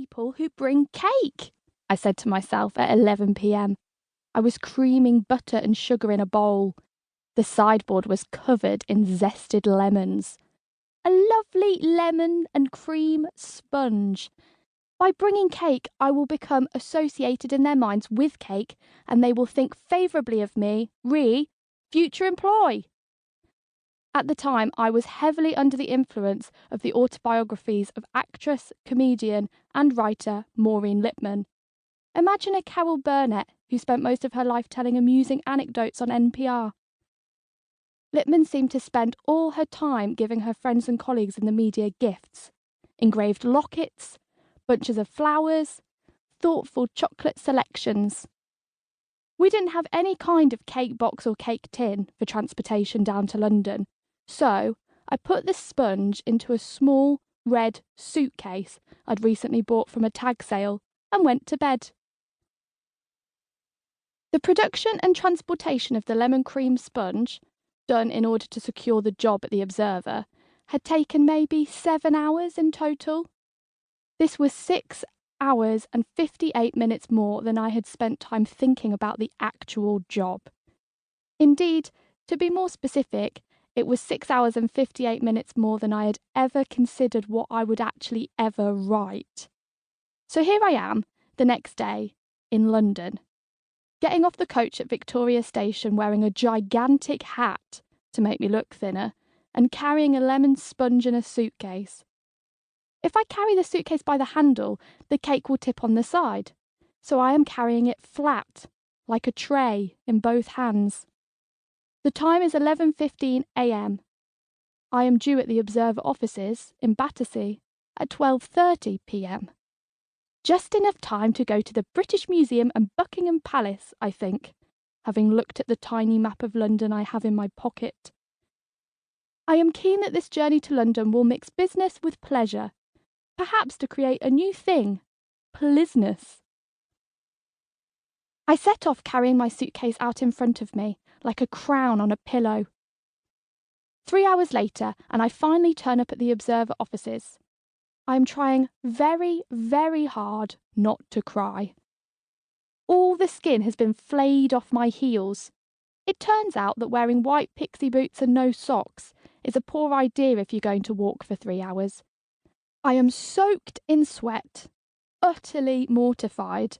people who bring cake, I said to myself at 11 p.m. I was creaming butter and sugar in a bowl. The sideboard was covered in zested lemons. A lovely lemon and cream sponge. By bringing cake, I will become associated in their minds with cake, and they will think favourably of me, future employee. At the time, I was heavily under the influence of the autobiographies of actress, comedian, and writer Maureen Lipman. Imagine a Carol Burnett who spent most of her life telling amusing anecdotes on NPR. Lipman seemed to spend all her time giving her friends and colleagues in the media gifts, engraved lockets, bunches of flowers, thoughtful chocolate selections. We didn't have any kind of cake box or cake tin for transportation down to London, so I put the sponge into a small red suitcase I'd recently bought from a tag sale and went to bed. The production and transportation of the lemon cream sponge, done in order to secure the job at the Observer, had taken maybe 7 hours in total. This was 6 hours and 58 minutes more than I had spent time thinking about the actual job. Indeed, to be more specific, it was 6 hours and 58 minutes more than I had ever considered what I would actually ever write. So here I am, the next day, in London, getting off the coach at Victoria Station wearing a gigantic hat to make me look thinner, and carrying a lemon sponge in a suitcase. If I carry the suitcase by the handle, the cake will tip on the side, so I am carrying it flat, like a tray, in both hands. The time is 11:15 a.m. I am due at the Observer offices in Battersea at 12:30 p.m. Just enough time to go to the British Museum and Buckingham Palace, I think, having looked at the tiny map of London I have in my pocket. I am keen that this journey to London will mix business with pleasure, perhaps to create a new thing, plisness. I set off carrying my suitcase out in front of me, like a crown on a pillow. 3 hours later, and I finally turn up at the Observer offices. I am trying very, very hard not to cry. All the skin has been flayed off my heels. It turns out that wearing white pixie boots and no socks is a poor idea if you're going to walk for 3 hours. I am soaked in sweat, utterly mortified,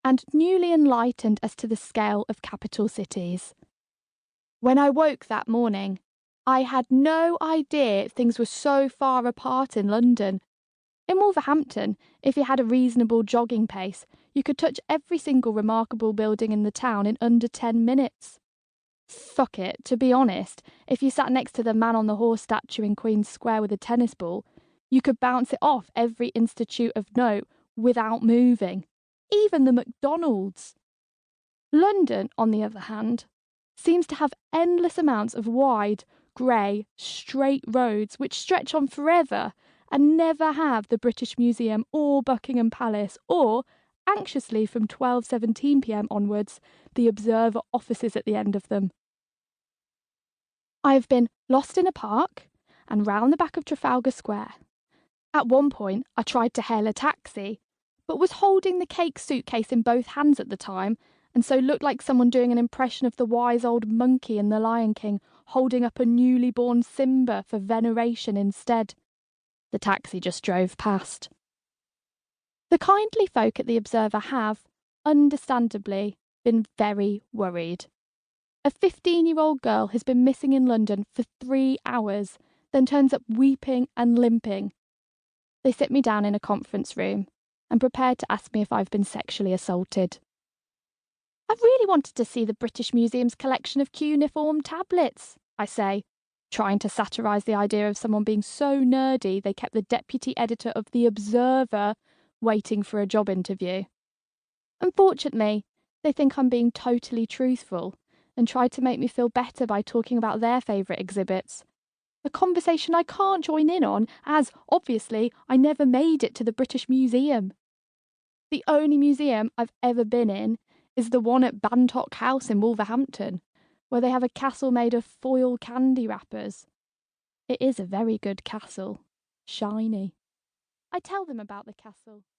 and newly enlightened as to the scale of capital cities. When I woke that morning, I had no idea things were so far apart in London. In Wolverhampton, if you had a reasonable jogging pace, you could touch every single remarkable building in the town in under 10 minutes. Fuck it, to be honest, if you sat next to the man on the horse statue in Queen's Square with a tennis ball, you could bounce it off every institute of note without moving, even the McDonald's. London, on the other hand, seems to have endless amounts of wide, grey, straight roads which stretch on forever and never have the British Museum or Buckingham Palace or, anxiously from 12:17 p.m. onwards, the Observer offices at the end of them. I have been lost in a park and round the back of Trafalgar Square. At one point, I tried to hail a taxi, but was holding the cake suitcase in both hands at the time, and so looked like someone doing an impression of the wise old monkey in The Lion King holding up a newly born Simba for veneration instead. The taxi just drove past. The kindly folk at the Observer have, understandably, been very worried. A 15-year-old girl has been missing in London for 3 hours, then turns up weeping and limping. They sit me down in a conference room and prepare to ask me if I've been sexually assaulted. I really wanted to see the British Museum's collection of cuneiform tablets, I say, trying to satirise the idea of someone being so nerdy they kept the deputy editor of The Observer waiting for a job interview. Unfortunately, they think I'm being totally truthful and try to make me feel better by talking about their favourite exhibits. A conversation I can't join in on, as, obviously, I never made it to the British Museum. The only museum I've ever been in is the one at Bantock House in Wolverhampton, where they have a castle made of foil candy wrappers. It is a very good castle. Shiny. I tell them about the castle.